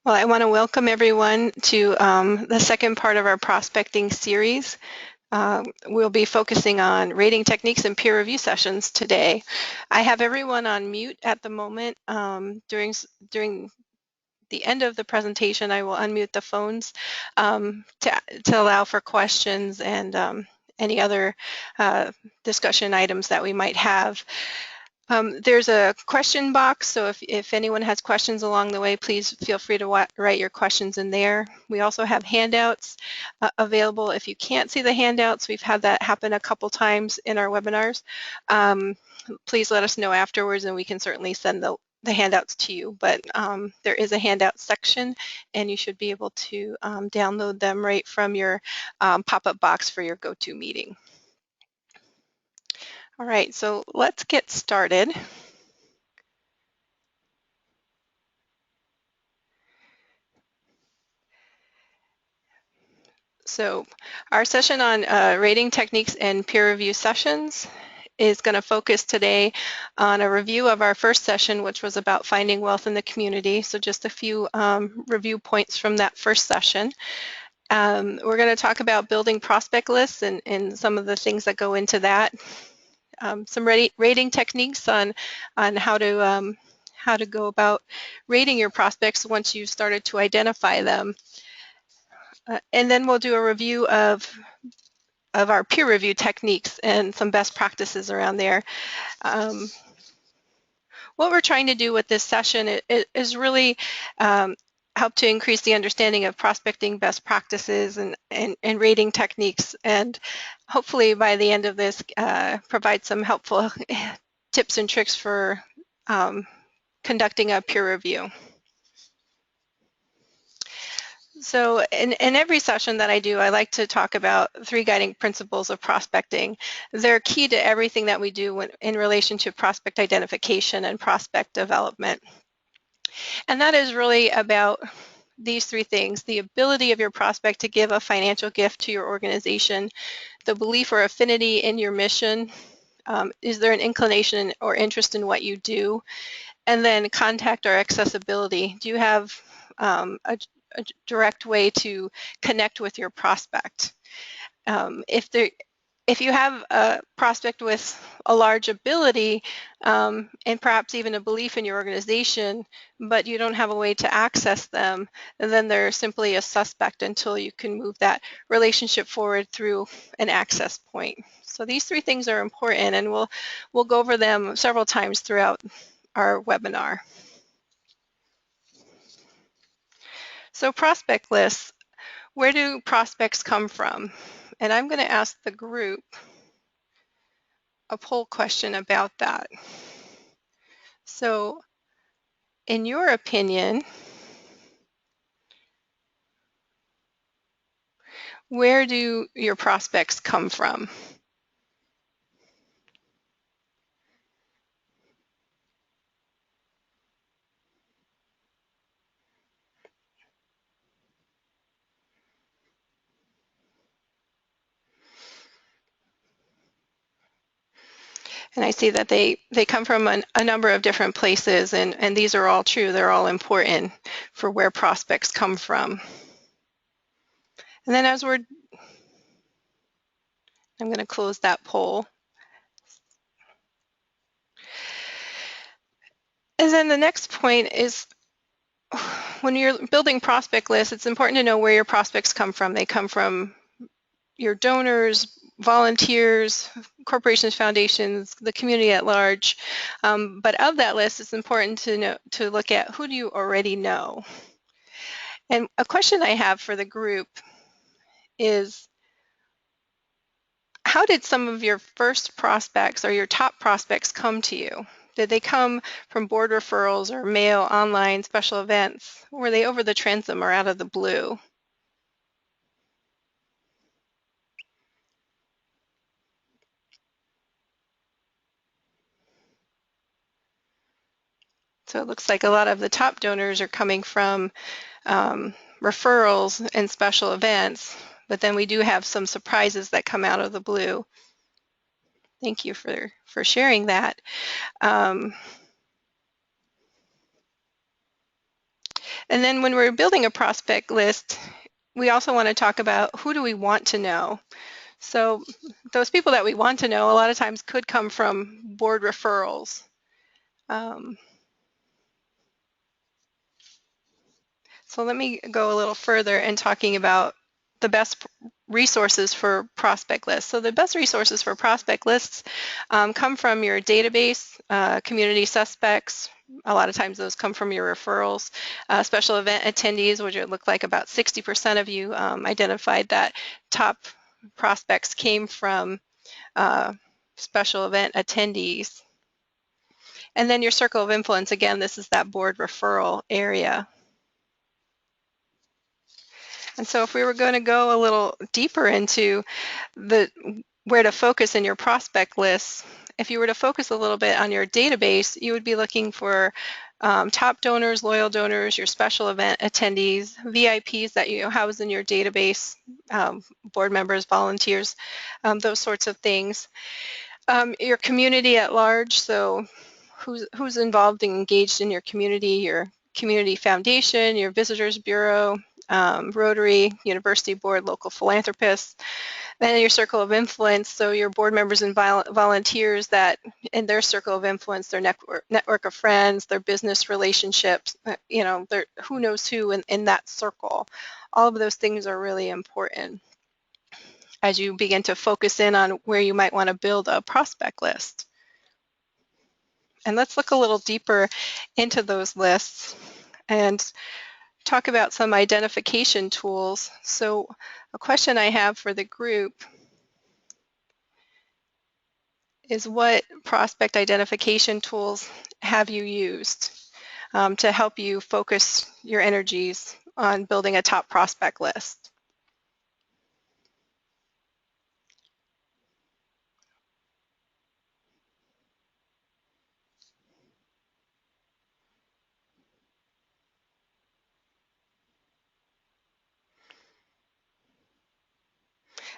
Well, I want to welcome everyone to the second part of our prospecting series. We'll be focusing on rating techniques and peer review sessions today. I have everyone on mute at the moment. During the end of the presentation, I will unmute the phones to allow for questions and any other discussion items that we might have. There's a question box, so if anyone has questions along the way, please feel free to write your questions in there. We also have handouts available. If you can't see the handouts, we've had that happen a couple times in our webinars. Please let us know afterwards and we can certainly send the handouts to you, but there is a handout section and you should be able to download them right from your pop-up box for your GoToMeeting. All right, so let's get started. So our session on rating techniques and peer review sessions is going to focus today on a review of our first session, which was about finding wealth in the community. So just a few review points from that first session. We're going to talk about building prospect lists and some of the things that go into that. Some rating techniques on how to go about rating your prospects once you've started to identify them. And then we'll do a review of our peer review techniques and some best practices around there. What we're trying to do with this session is really help to increase the understanding of prospecting best practices and rating techniques, and hopefully by the end of this provide some helpful tips and tricks for conducting a peer review. So in every session that I do, I like to talk about 3 guiding principles of prospecting. They're key to everything that we do in relation to prospect identification and prospect development. And that is really about these 3 things: the ability of your prospect to give a financial gift to your organization, the belief or affinity in your mission, is there an inclination or interest in what you do, and then contact or accessibility. Do you have a direct way to connect with your prospect? If you have a prospect with a large ability and perhaps even a belief in your organization, but you don't have a way to access them, then they're simply a suspect until you can move that relationship forward through an access point. So these 3 things are important, and we'll go over them several times throughout our webinar. So prospect lists, where do prospects come from? And I'm going to ask the group a poll question about that. So in your opinion, where do your prospects come from? And I see that they come from a number of different places, and these are all true. They're all important for where prospects come from. And then I'm going to close that poll. And then the next point is, when you're building prospect lists, it's important to know where your prospects come from. They come from your donors, volunteers, corporations, foundations, the community at large. But of that list, it's important to look at, who do you already know? And a question I have for the group is, how did some of your first prospects or your top prospects come to you? Did they come from board referrals or mail, online, special events? Were they over the transom or out of the blue? So it looks like a lot of the top donors are coming from referrals and special events, but then we do have some surprises that come out of the blue. Thank you for sharing that. And then when we're building a prospect list, we also want to talk about who do we want to know. So those people that we want to know a lot of times could come from board referrals. So let me go a little further in talking about the best resources for prospect lists. So the best resources for prospect lists come from your database, community suspects. A lot of times those come from your referrals. Special event attendees, which it looked like about 60% of you identified that top prospects came from special event attendees. And then your circle of influence, again, this is that board referral area. And so if we were going to go a little deeper into where to focus in your prospect list, if you were to focus a little bit on your database, you would be looking for top donors, loyal donors, your special event attendees, VIPs that you house in your database, board members, volunteers, those sorts of things. Your community at large, so who's involved and engaged in your community, your community foundation, your visitors bureau, Rotary, university board, local philanthropists. Then your circle of influence, so your board members and volunteers that in their circle of influence, their network of friends, their business relationships, who knows who in that circle. All of those things are really important as you begin to focus in on where you might want to build a prospect list. And let's look a little deeper into those lists and talk about some identification tools. So a question I have for the group is, what prospect identification tools have you used to help you focus your energies on building a top prospect list?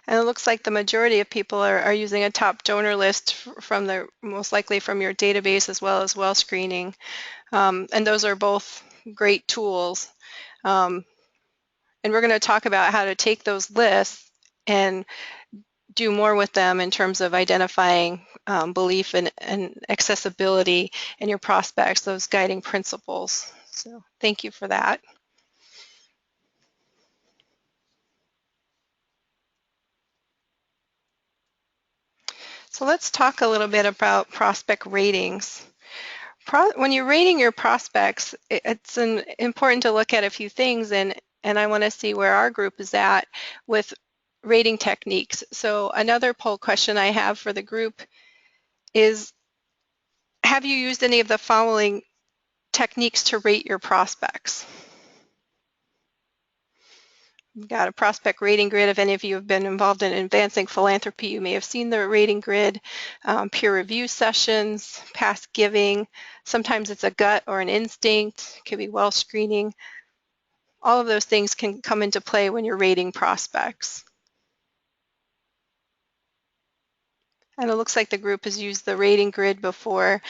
And it looks like the majority of people are using a top donor list from most likely from your database as well screening. And those are both great tools. And we're going to talk about how to take those lists and do more with them in terms of identifying belief and accessibility in your prospects, those guiding principles. So thank you for that. So let's talk a little bit about prospect ratings. When you're rating your prospects, it's important to look at a few things, and I want to see where our group is at with rating techniques. So another poll question I have for the group is, have you used any of the following techniques to rate your prospects? We've got a prospect rating grid. If any of you have been involved in advancing philanthropy, you may have seen the rating grid, peer review sessions, past giving. Sometimes it's a gut or an instinct. It could be well screening. All of those things can come into play when you're rating prospects. And it looks like the group has used the rating grid before,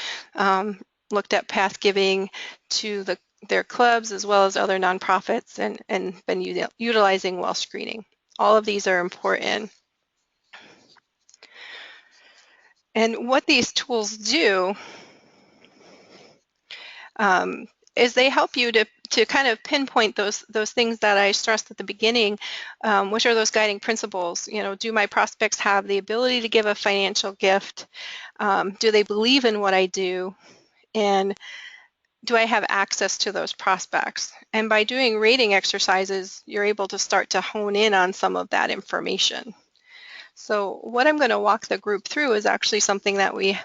looked at past giving to their clubs as well as other nonprofits, and been utilizing well screening. All of these are important. And what these tools do is they help you to kind of pinpoint those things that I stressed at the beginning, which are those guiding principles. Do my prospects have the ability to give a financial gift? Do they believe in what I do? And do I have access to those prospects? And by doing rating exercises, you're able to start to hone in on some of that information. So what I'm going to walk the group through is actually something that we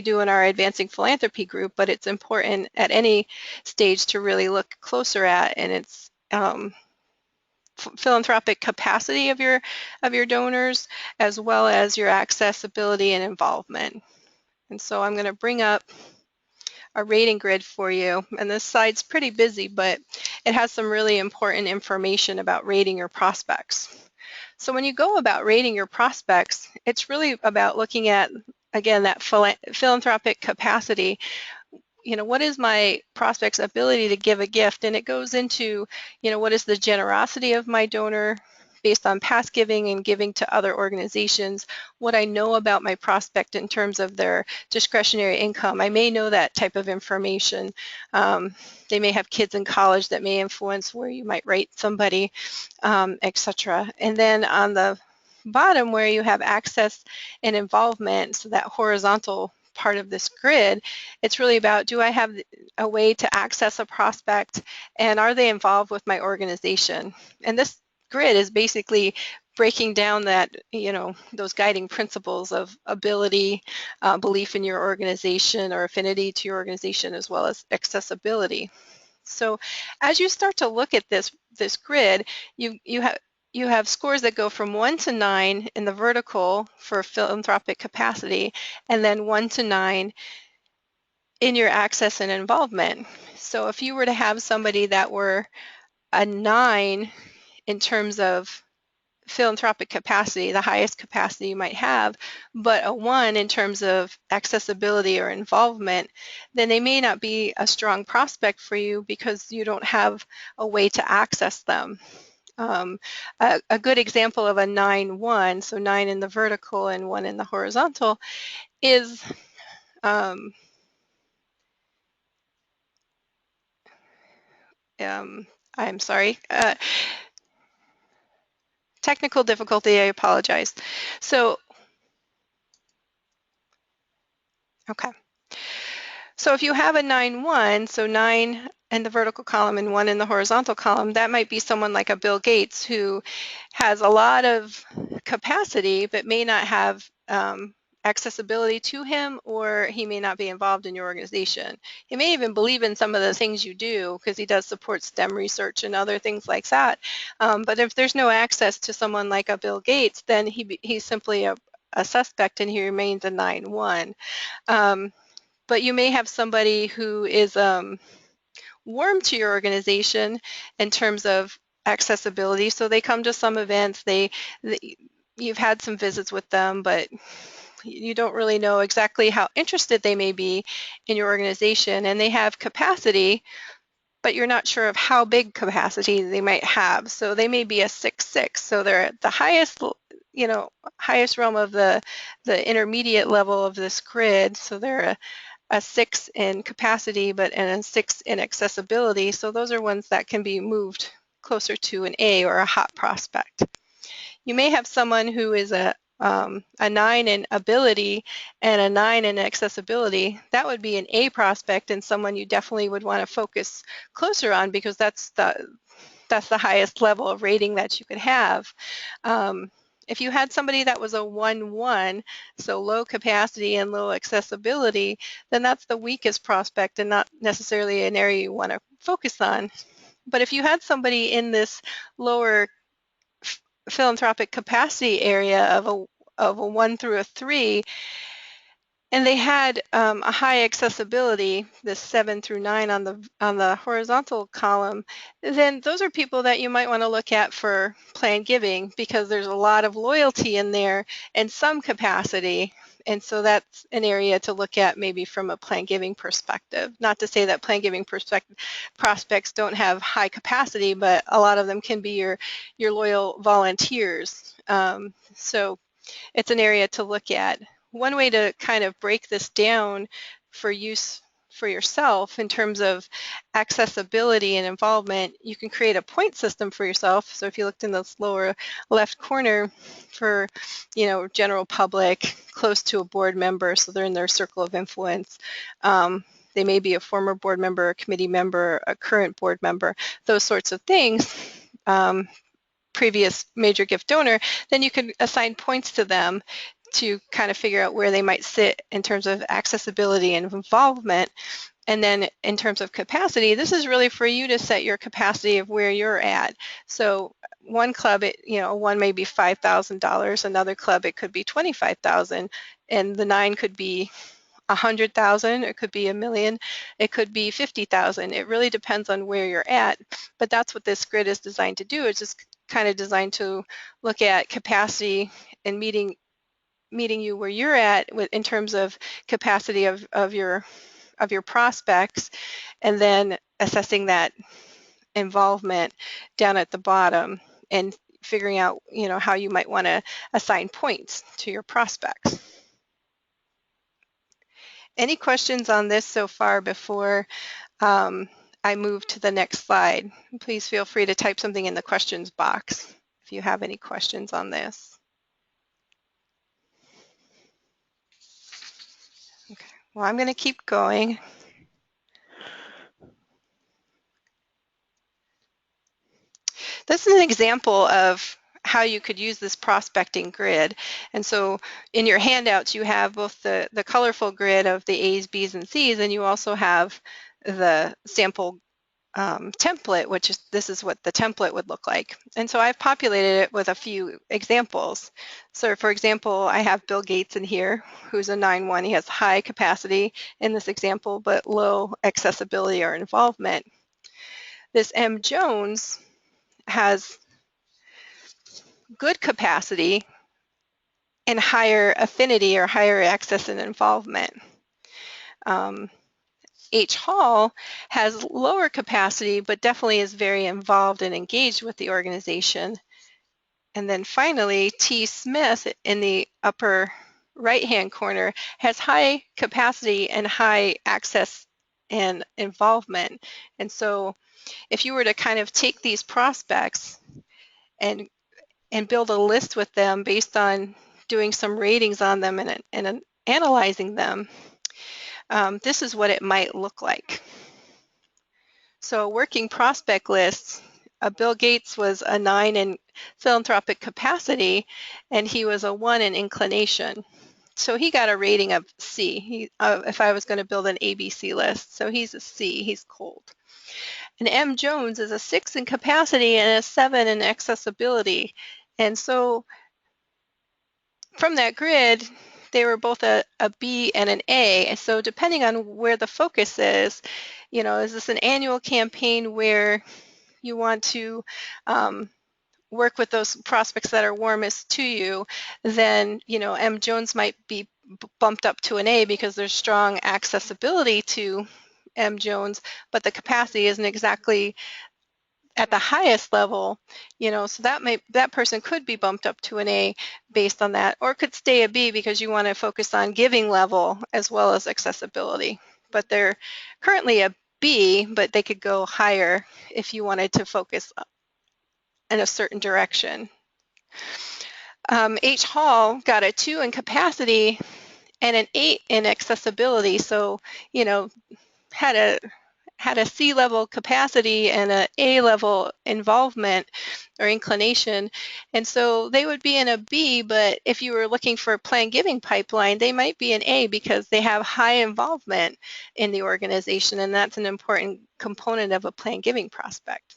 do in our Advancing Philanthropy group, but it's important at any stage to really look closer at, and it's philanthropic capacity of your donors, as well as your accessibility and involvement. And so I'm going to bring up a rating grid for you, and this side's pretty busy, but it has some really important information about rating your prospects. So when you go about rating your prospects, it's really about looking at, again, that philanthropic capacity. what is my prospect's ability to give a gift? And it goes into, what is the generosity of my donor based on past giving and giving to other organizations, what I know about my prospect in terms of their discretionary income. I may know that type of information. They may have kids in college that may influence where you might rate somebody, etc. And then on the bottom where you have access and involvement, so that horizontal part of this grid, it's really about, do I have a way to access a prospect, and are they involved with my organization? And this grid is basically breaking down that, those guiding principles of ability, belief in your organization or affinity to your organization, as well as accessibility. So as you start to look at this grid, you have scores that go from 1 to 9 in the vertical for philanthropic capacity, and then 1 to 9 in your access and involvement. So if you were to have somebody that were a 9 in terms of philanthropic capacity, the highest capacity you might have, but a 1 in terms of accessibility or involvement, then they may not be a strong prospect for you because you don't have a way to access them. A good example of a 9-1, so 9 in the vertical and 1 in the horizontal, is I'm sorry, technical difficulty, I apologize. So, okay. So if you have a 9-1, so 9 in the vertical column and 1 in the horizontal column, that might be someone like a Bill Gates who has a lot of capacity but may not have accessibility to him, or he may not be involved in your organization. He may even believe in some of the things you do because he does support STEM research and other things like that. But if there's no access to someone like a Bill Gates, then he's simply a suspect and he remains a 9-1. But you may have somebody who is warm to your organization in terms of accessibility. So they come to some events, you've had some visits with them, but you don't really know exactly how interested they may be in your organization, and they have capacity, but you're not sure of how big capacity they might have. So they may be a 6-6, so they're at the highest, highest realm of the intermediate level of this grid. So they're a 6 in capacity, but and a 6 in accessibility. So those are ones that can be moved closer to an A or a hot prospect. You may have someone who is a 9 in ability and a 9 in accessibility. That would be an A prospect and someone you definitely would want to focus closer on, because that's the highest level of rating that you could have. If you had somebody that was a 1-1, so low capacity and low accessibility, then that's the weakest prospect and not necessarily an area you want to focus on. But if you had somebody in this lower philanthropic capacity area of a 1 through a 3, and they had a high accessibility, this 7 through 9 on the horizontal column, then those are people that you might want to look at for planned giving, because there's a lot of loyalty in there and some capacity. And so that's an area to look at maybe from a planned giving perspective. Not to say that planned giving prospects don't have high capacity, but a lot of them can be your loyal volunteers. So it's an area to look at. One way to kind of break this down for use for yourself in terms of accessibility and involvement, you can create a point system for yourself. So if you looked in this lower left corner for, general public, close to a board member, so they're in their circle of influence. They may be a former board member, a committee member, a current board member, those sorts of things. Previous major gift donor, then you could assign points to them to kind of figure out where they might sit in terms of accessibility and involvement. And then in terms of capacity, this is really for you to set your capacity of where you're at. So one club, one may be $5,000, another club it could be $25,000, and the 9 could be 100,000, it could be a million, it could be 50,000. It really depends on where you're at, but that's what this grid is designed to do. It's just kind of designed to look at capacity and meeting you where you're at in terms of capacity of your of your prospects, and then assessing that involvement down at the bottom and figuring out, how you might want to assign points to your prospects. Any questions on this so far before I move to the next slide? Please feel free to type something in the questions box if you have any questions on this. Okay. Well, I'm going to keep going. This is an example of how you could use this prospecting grid. And so in your handouts, you have both the colorful grid of the A's, B's, and C's, and you also have the sample template, this is what the template would look like. And so I've populated it with a few examples. So for example, I have Bill Gates in here, who's a 9-1. He has high capacity in this example, but low accessibility or involvement. This M. Jones has good capacity and higher affinity or higher access and involvement. H. Hall has lower capacity, but definitely is very involved and engaged with the organization. And then finally, T. Smith in the upper right-hand corner has high capacity and high access and involvement. And so if you were to kind of take these prospects and build a list with them based on doing some ratings on them and analyzing them, this is what it might look like. So a working prospect list, Bill Gates was a 9 in philanthropic capacity, and he was a 1 in inclination. So he got a rating of C, if I was going to build an ABC list. So he's a C, he's cold. And M. Jones is a 6 in capacity and a 7 in accessibility. And so from that grid, they were both a B and an A. So depending on where the focus is this an annual campaign where you want to work with those prospects that are warmest to you, then M. Jones might be bumped up to an A because there's strong accessibility to M. Jones, but the capacity isn't exactly at the highest level, so that person could be bumped up to an A based on that, or could stay a B because you want to focus on giving level as well as accessibility. But they're currently a B, but they could go higher if you wanted to focus in a certain direction. H. Hall got a 2 in capacity and an 8 in accessibility, so had a C level capacity and an A level involvement or inclination, and so they would be in a B, but if you were looking for a planned giving pipeline, they might be an A because they have high involvement in the organization, and that's an important component of a planned giving prospect.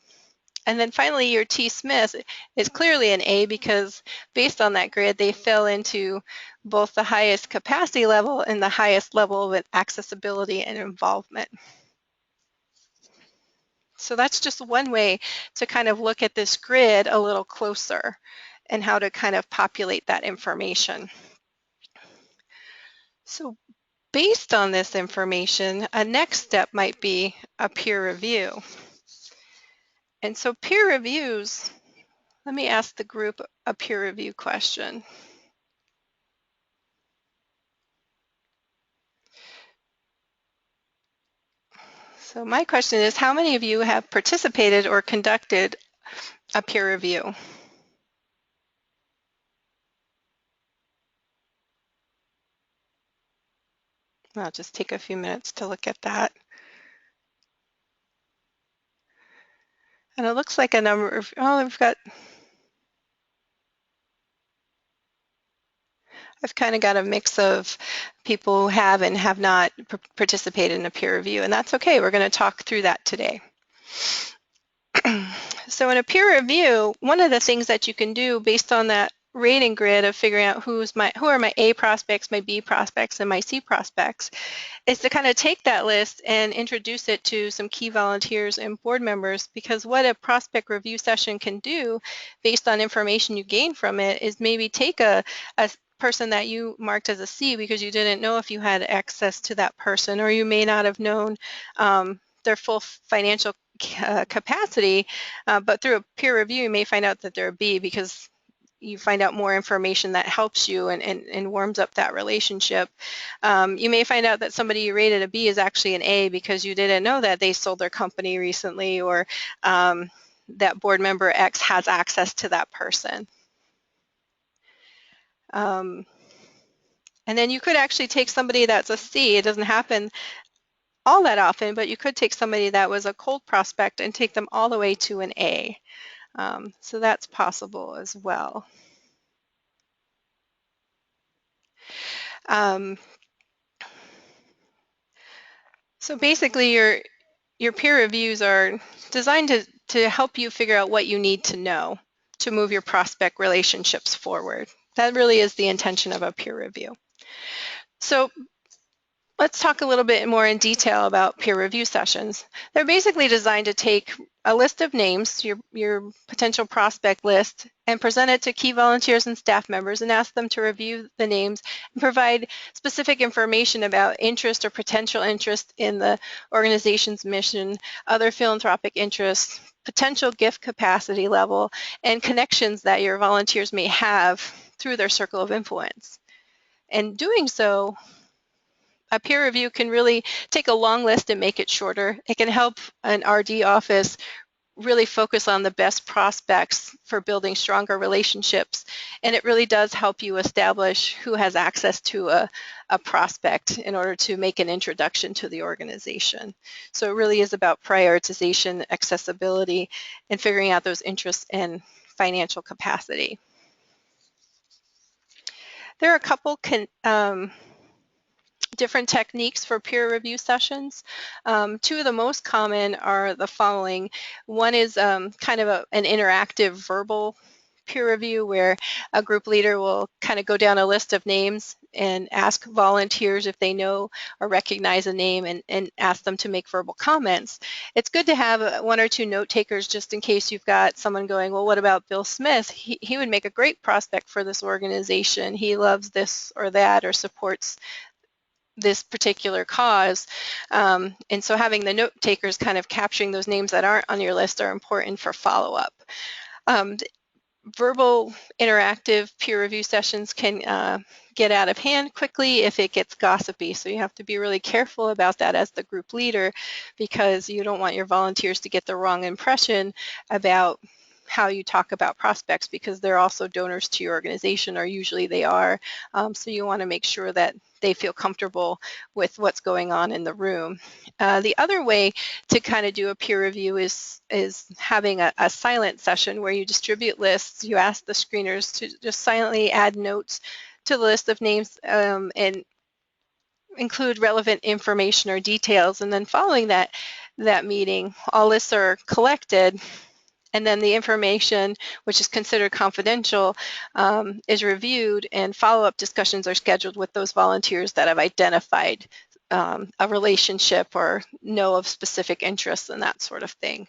And then finally, your T. Smith is clearly an A because based on that grid, they fell into both the highest capacity level and the highest level of accessibility and involvement. So that's just one way to kind of look at this grid a little closer and how to kind of populate that information. So based on this information, a next step might be a peer review. And so peer reviews, let me ask the group a peer review question. So my question is, how many of you have participated or conducted a peer review? I'll just take a few minutes to look at that. And it looks like a number of, I've kind of got a mix of people who have and have not participated in a peer review, and that's okay. We're going to talk through that today. So in a peer review, one of the things that you can do based on that rating grid of figuring out who are my A prospects, my B prospects, and my C prospects is to kind of take that list and introduce it to some key volunteers and board members, because what a prospect review session can do based on information you gain from it is maybe take a person that you marked as a C because you didn't know if you had access to that person, or you may not have known their full financial capacity, but through a peer review you may find out that they're a B because you find out more information that helps you and warms up that relationship. You may find out that somebody you rated a B is actually an A because you didn't know that they sold their company recently, or that board member X has access to that person. And then you could actually take somebody that's a C. It doesn't happen all that often, but you could take somebody that was a cold prospect and take them all the way to an A. So that's possible as well. So basically your peer reviews are designed to help you figure out what you need to know to move your prospect relationships forward. That really is the intention of a peer review. So let's talk a little bit more in detail about peer review sessions. They're basically designed to take a list of names, your potential prospect list, and present it to key volunteers and staff members and ask them to review the names and provide specific information about interest or potential interest in the organization's mission, other philanthropic interests, potential gift capacity level, and connections that your volunteers may have through their circle of influence. And doing so, a peer review can really take a long list and make it shorter. It can help an RD office really focus on the best prospects for building stronger relationships. And it really does help you establish who has access to a prospect in order to make an introduction to the organization. So it really is about prioritization, accessibility, and figuring out those interests and financial capacity. There are a couple different techniques for peer review sessions. Two of the most common are the following. One is kind of an interactive verbal peer review where a group leader will kind of go down a list of names and ask volunteers if they know or recognize a name and ask them to make verbal comments. It's good to have one or two note takers just in case you've got someone going, well, what about Bill Smith? He would make a great prospect for this organization. He loves this or that or supports this particular cause. And so having the note takers kind of capturing those names that aren't on your list are important for follow-up. Verbal interactive peer review sessions can get out of hand quickly if it gets gossipy. So you have to be really careful about that as the group leader because you don't want your volunteers to get the wrong impression about how you talk about prospects because they're also donors to your organization, or usually they are. So you want to make sure that they feel comfortable with what's going on in the room. The other way to kind of do a peer review is having a silent session where you distribute lists. You ask the screeners to just silently add notes to the list of names and include relevant information or details. And then following that meeting, all lists are collected. And then the information, which is considered confidential, is reviewed and follow-up discussions are scheduled with those volunteers that have identified a relationship or know of specific interests and that sort of thing.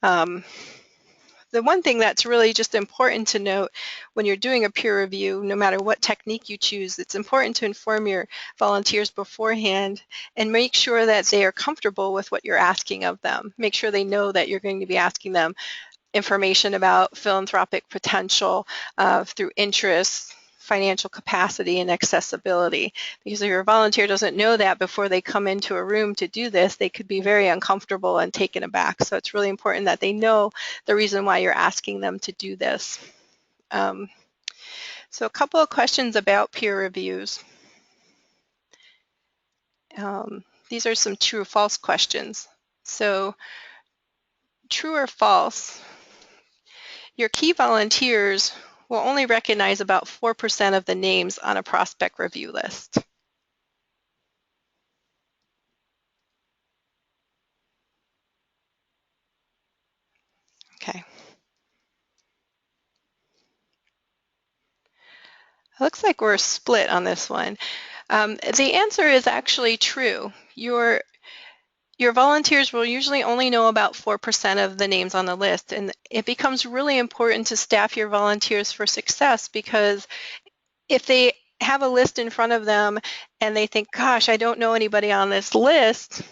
The one thing that's really just important to note when you're doing a peer review, no matter what technique you choose, it's important to inform your volunteers beforehand and make sure that they are comfortable with what you're asking of them. Make sure they know that you're going to be asking them information about philanthropic potential through interest, financial capacity, and accessibility. Because if your volunteer doesn't know that before they come into a room to do this, they could be very uncomfortable and taken aback. So it's really important that they know the reason why you're asking them to do this. So a couple of questions about peer reviews. These are some true or false questions. So true or false, your key volunteers will only recognize about 4% of the names on a prospect review list. Okay. It looks like we're split on this one. The answer is actually true. Your volunteers will usually only know about 4% of the names on the list, and it becomes really important to staff your volunteers for success because if they have a list in front of them and they think, gosh, I don't know anybody on this list,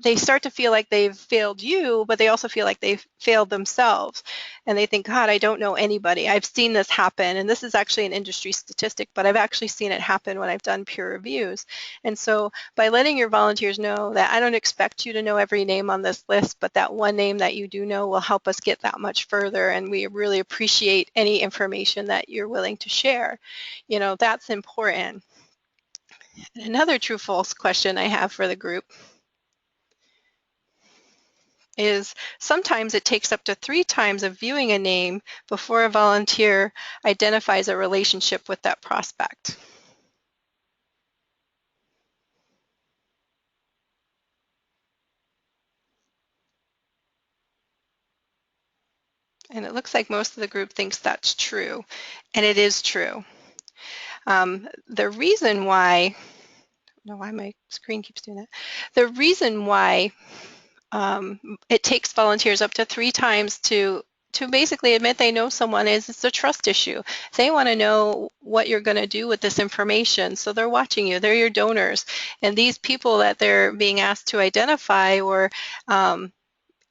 they start to feel like they've failed you, but they also feel like they've failed themselves. And they think, God, I don't know anybody. I've seen this happen. And this is actually an industry statistic, but I've actually seen it happen when I've done peer reviews. And so by letting your volunteers know that I don't expect you to know every name on this list, but that one name that you do know will help us get that much further. And we really appreciate any information that you're willing to share. You know, that's important. Another true false question I have for the group is sometimes it takes up to 3 times of viewing a name before a volunteer identifies a relationship with that prospect. And it looks like most of the group thinks that's true, and it is true. The reason why, I don't know why my screen keeps doing that. The reason why it takes volunteers up to 3 times to basically admit they know someone is it's a trust issue. They want to know what you're going to do with this information. So they're watching you. They're your donors. And these people that they're being asked to identify or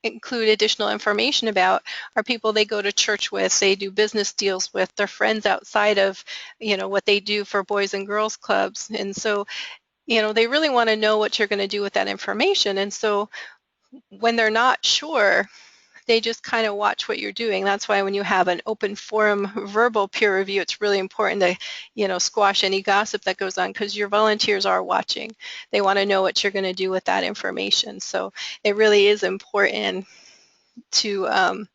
include additional information about are people they go to church with, they do business deals with, their friends outside of, you know, what they do for boys and girls clubs. And so, you know, they really want to know what you're going to do with that information. And so when they're not sure, they just kind of watch what you're doing. That's why when you have an open forum verbal peer review, it's really important to, you know, squash any gossip that goes on because your volunteers are watching. They want to know what you're going to do with that information. So it really is important to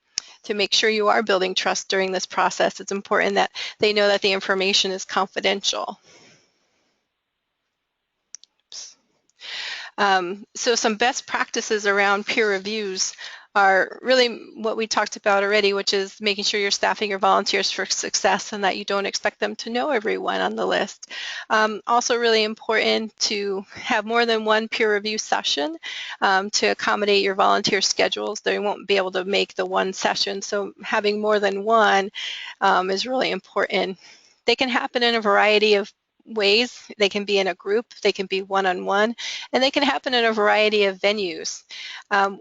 make sure you are building trust during this process. It's important that they know that the information is confidential. So some best practices around peer reviews are really what we talked about already, which is making sure you're staffing your volunteers for success and that you don't expect them to know everyone on the list. Also really important to have more than one peer review session to accommodate your volunteer schedules. They won't be able to make the one session, so having more than one is really important. They can happen in a variety of ways. They can be in a group, they can be one-on-one, and they can happen in a variety of venues.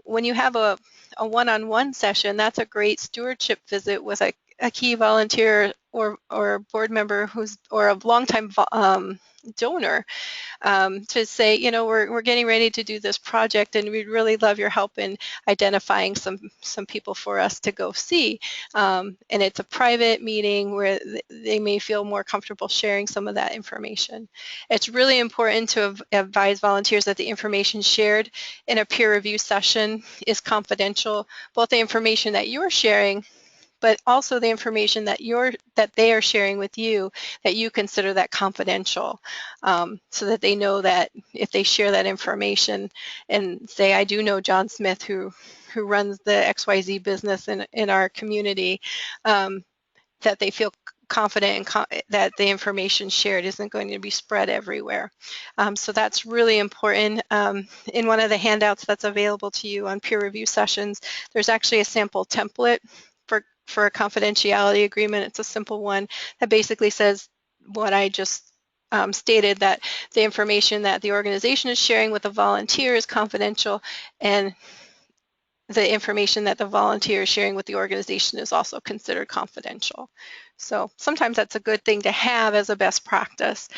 When you have a one-on-one session, that's a great stewardship visit with a key volunteer or board member or a longtime donor to say, you know, we're getting ready to do this project and we'd really love your help in identifying some people for us to go see. And it's a private meeting where they may feel more comfortable sharing some of that information. It's really important to advise volunteers that the information shared in a peer review session is confidential, both the information that you're sharing but also the information that they are sharing with you, that you consider that confidential, so that they know that if they share that information and say, I do know John Smith who runs the XYZ business in our community, that they feel confident and that the information shared isn't going to be spread everywhere. So that's really important. In one of the handouts that's available to you on peer review sessions, there's actually a sample template for a confidentiality agreement. It's a simple one that basically says what I just stated, that the information that the organization is sharing with the volunteer is confidential, and the information that the volunteer is sharing with the organization is also considered confidential. So sometimes that's a good thing to have as a best practice.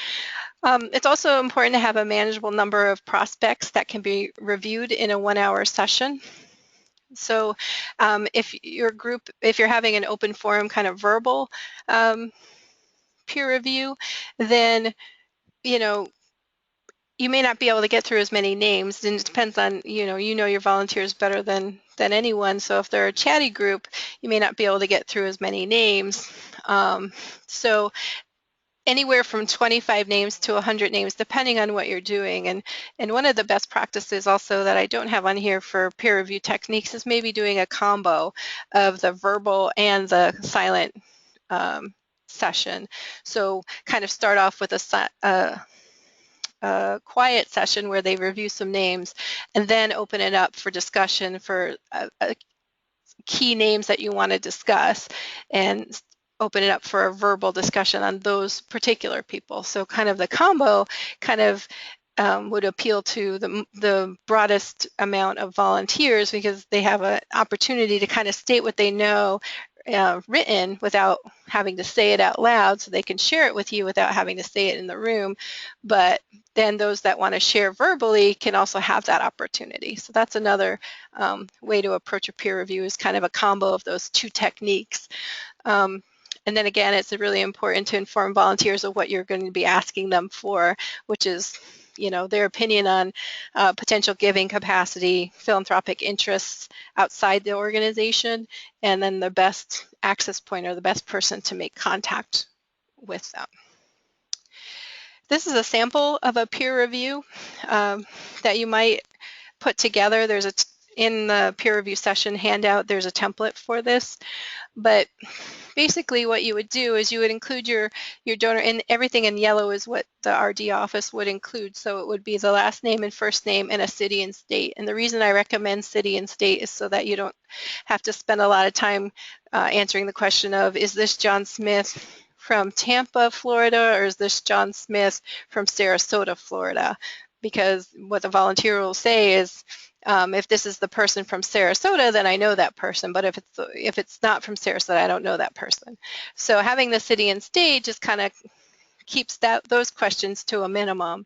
It's also important to have a manageable number of prospects that can be reviewed in a 1-hour session. So if you're having an open forum kind of verbal peer review, then, you know, you may not be able to get through as many names, and it depends on, you know your volunteers better than anyone. So if they're a chatty group, you may not be able to get through as many names. So anywhere from 25 names to 100 names, depending on what you're doing. And one of the best practices also that I don't have on here for peer review techniques is maybe doing a combo of the verbal and the silent session. So kind of start off with a quiet session where they review some names and then open it up for discussion for key names that you want to discuss. And open it up for a verbal discussion on those particular people. So kind of the combo kind of would appeal to the broadest amount of volunteers because they have an opportunity to kind of state what they know written without having to say it out loud, so they can share it with you without having to say it in the room. But then those that want to share verbally can also have that opportunity. So that's another way to approach a peer review, is kind of a combo of those two techniques. And then again, it's really important to inform volunteers of what you're going to be asking them for, which is, their opinion on potential giving capacity, philanthropic interests outside the organization, and then the best access point or the best person to make contact with them. This is a sample of a peer review that you might put together. In the peer review session handout, there's a template for this. But basically what you would do is you would include your donor, and everything in yellow is what the RD office would include. So it would be the last name and first name and a city and state. And the reason I recommend city and state is so that you don't have to spend a lot of time answering the question of, is this John Smith from Tampa, Florida, or is this John Smith from Sarasota, Florida? Because what the volunteer will say is, if this is the person from Sarasota, then I know that person. But if it's not from Sarasota, I don't know that person. So having the city and state just kind of keeps those questions to a minimum.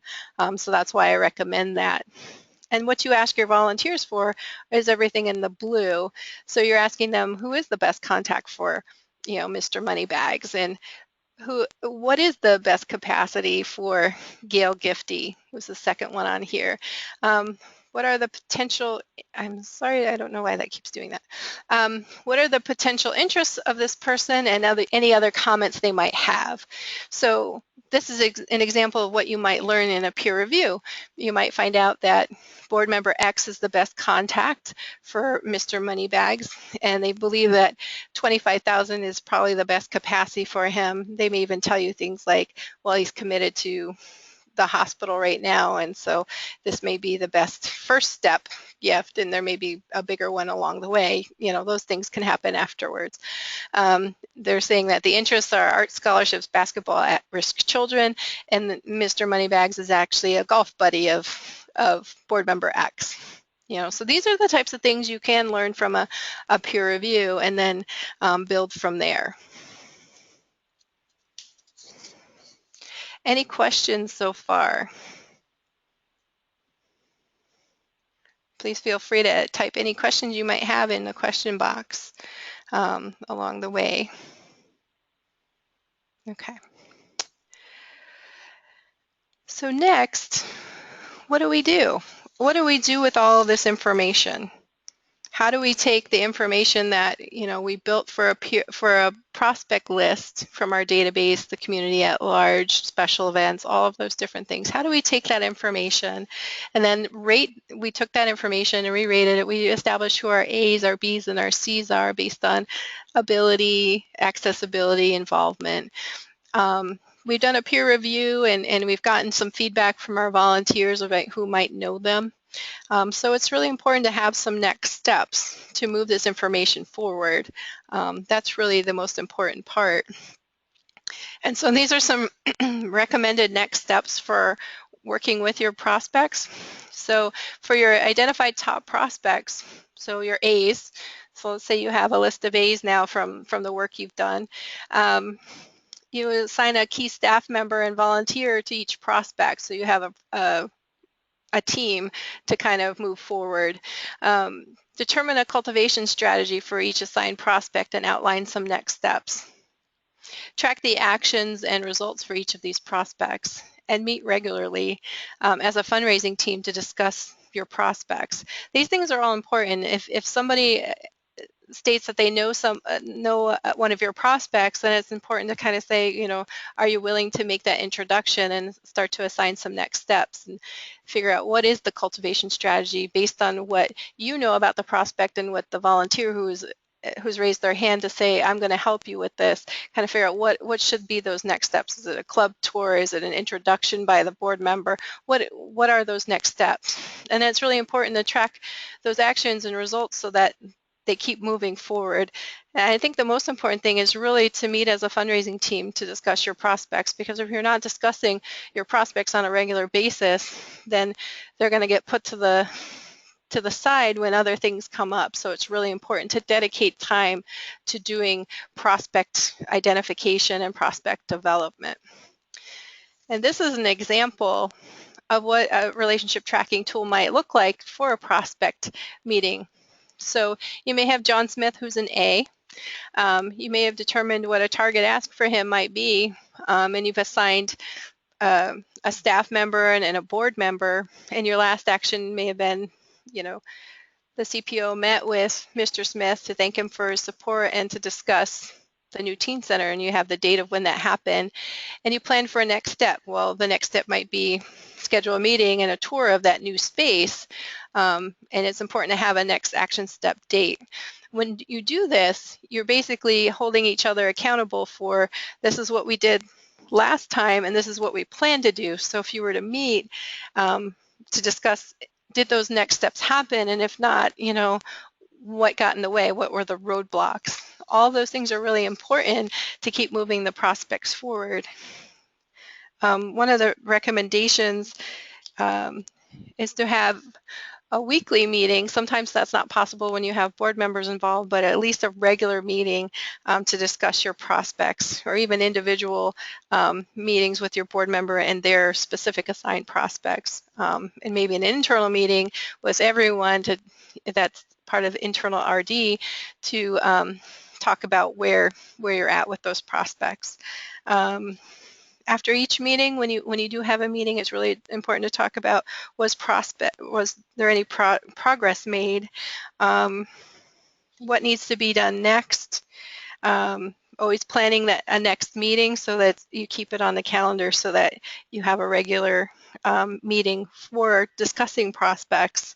So that's why I recommend that. And what you ask your volunteers for is everything in the blue. So you're asking them, who is the best contact for, Mr. Moneybags, and what is the best capacity for Gail Gifty, who's the second one on here. What are the potential, I'm sorry, I don't know why that keeps doing that. What are the potential interests of this person, and any other comments they might have? So this is an example of what you might learn in a peer review. You might find out that board member X is the best contact for Mr. Moneybags, and they believe that 25,000 is probably the best capacity for him. They may even tell you things like, well, he's committed to the hospital right now, and so this may be the best first step gift, and there may be a bigger one along the way. Those things can happen afterwards. They're saying that the interests are art scholarships, basketball, at-risk children, and Mr. Moneybags is actually a golf buddy of board member X. So these are the types of things you can learn from a peer review, and then build from there. Any questions so far? Please feel free to type any questions you might have in the question box along the way. Okay. So next, what do we do? What do we do with all of this information? How do we take the information that we built for a prospect list from our database, the community at large, special events, all of those different things? How do we take that information and then rate? We took that information and re-rated it. We established who our A's, our B's, and our C's are based on ability, accessibility, involvement. We've done a peer review, and we've gotten some feedback from our volunteers about who might know them. So it's really important to have some next steps to move this information forward. That's really the most important part. And so these are some recommended next steps for working with your prospects. So for your identified top prospects, so your A's, so let's say you have a list of A's now from the work you've done. You assign a key staff member and volunteer to each prospect, so you have a team to kind of move forward. Determine a cultivation strategy for each assigned prospect and outline some next steps. Track the actions and results for each of these prospects, and meet regularly as a fundraising team to discuss your prospects. These things are all important. If somebody states that they know one of your prospects, then it's important to kind of say, are you willing to make that introduction and start to assign some next steps and figure out what is the cultivation strategy based on what you know about the prospect and what the volunteer who's raised their hand to say, I'm going to help you with this, kind of figure out what should be those next steps. Is it a club tour? Is it an introduction by the board member? What are those next steps? And it's really important to track those actions and results so that they keep moving forward. And I think the most important thing is really to meet as a fundraising team to discuss your prospects, because if you're not discussing your prospects on a regular basis, then they're going to get put to the side when other things come up. So it's really important to dedicate time to doing prospect identification and prospect development. And this is an example of what a relationship tracking tool might look like for a prospect meeting. So you may have John Smith, who's an A. You may have determined what a target ask for him might be, and you've assigned a staff member and a board member, and your last action may have been, the CPO met with Mr. Smith to thank him for his support and to discuss the new teen center, and you have the date of when that happened, and you plan for a next step. Well, the next step might be schedule a meeting and a tour of that new space, and it's important to have a next action step date. When you do this, you're basically holding each other accountable for, this is what we did last time and this is what we plan to do. So if you were to meet to discuss, did those next steps happen, and if not, what got in the way, what were the roadblocks? All those things are really important to keep moving the prospects forward. One of the recommendations is to have a weekly meeting. Sometimes that's not possible when you have board members involved, but at least a regular meeting to discuss your prospects, or even individual meetings with your board member and their specific assigned prospects. And maybe an internal meeting with everyone that's part of internal RD to talk about where you're at with those prospects. After each meeting, when you do have a meeting, it's really important to talk about, was there any progress made? What needs to be done next? Always planning a next meeting so that you keep it on the calendar so that you have a regular meeting for discussing prospects.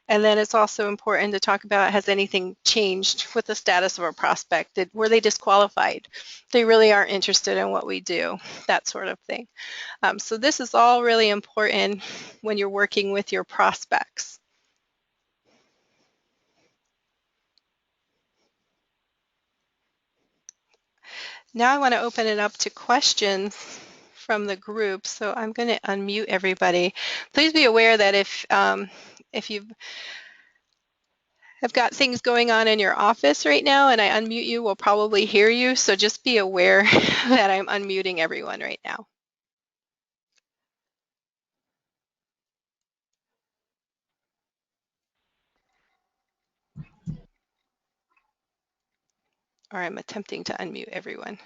And then it's also important to talk about, has anything changed with the status of a prospect? Were they disqualified? They really aren't interested in what we do, that sort of thing. So this is all really important when you're working with your prospects. Now I want to open it up to questions from the group. So I'm going to unmute everybody. Please be aware that if you have got things going on in your office right now and I unmute you, we'll probably hear you. So just be aware that I'm unmuting everyone right now. Or I'm attempting to unmute everyone.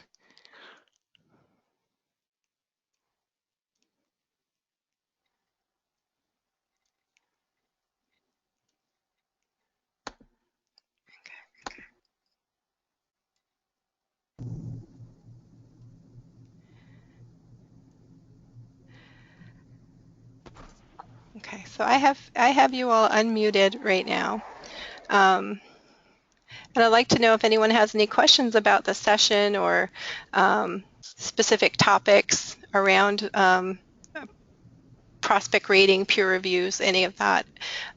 Okay, so I have you all unmuted right now. And I'd like to know if anyone has any questions about the session or specific topics around prospect rating, peer reviews, any of that.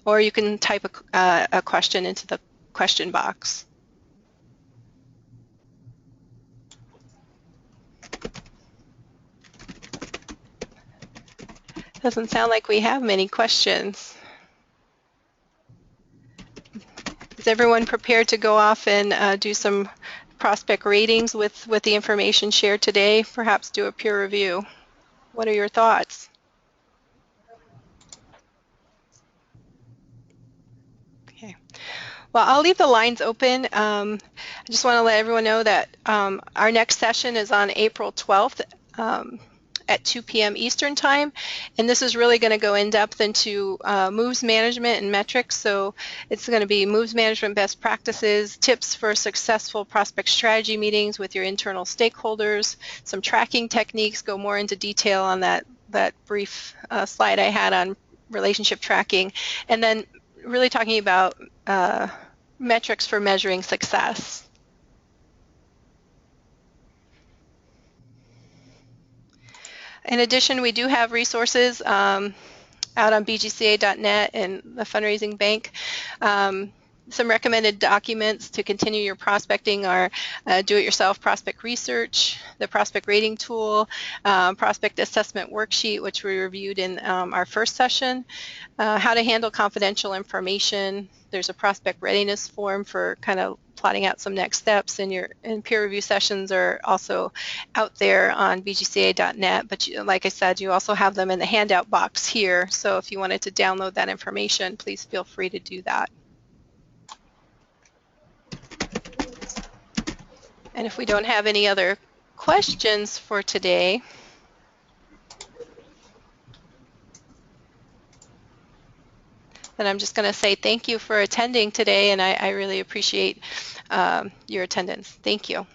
Or you can type a question into the question box. Doesn't sound like we have many questions. Is everyone prepared to go off and do some prospect ratings with the information shared today? Perhaps do a peer review. What are your thoughts? Okay. Well, I'll leave the lines open. I just want to let everyone know that our next session is on April 12th at 2 p.m. Eastern Time, and this is really going to go in depth into moves management and metrics. So it's going to be moves management best practices, tips for successful prospect strategy meetings with your internal stakeholders, some tracking techniques, go more into detail on that brief slide I had on relationship tracking, and then really talking about metrics for measuring success. In addition, we do have resources out on bgca.net and the Fundraising Bank. Some recommended documents to continue your prospecting are do-it-yourself prospect research, the prospect rating tool, prospect assessment worksheet, which we reviewed in our first session, how to handle confidential information. There's a prospect readiness form for kind of plotting out some next steps, and peer review sessions are also out there on bgca.net, but like I said, you also have them in the handout box here, so if you wanted to download that information, please feel free to do that. And if we don't have any other questions for today, then I'm just going to say thank you for attending today, and I really appreciate your attendance. Thank you.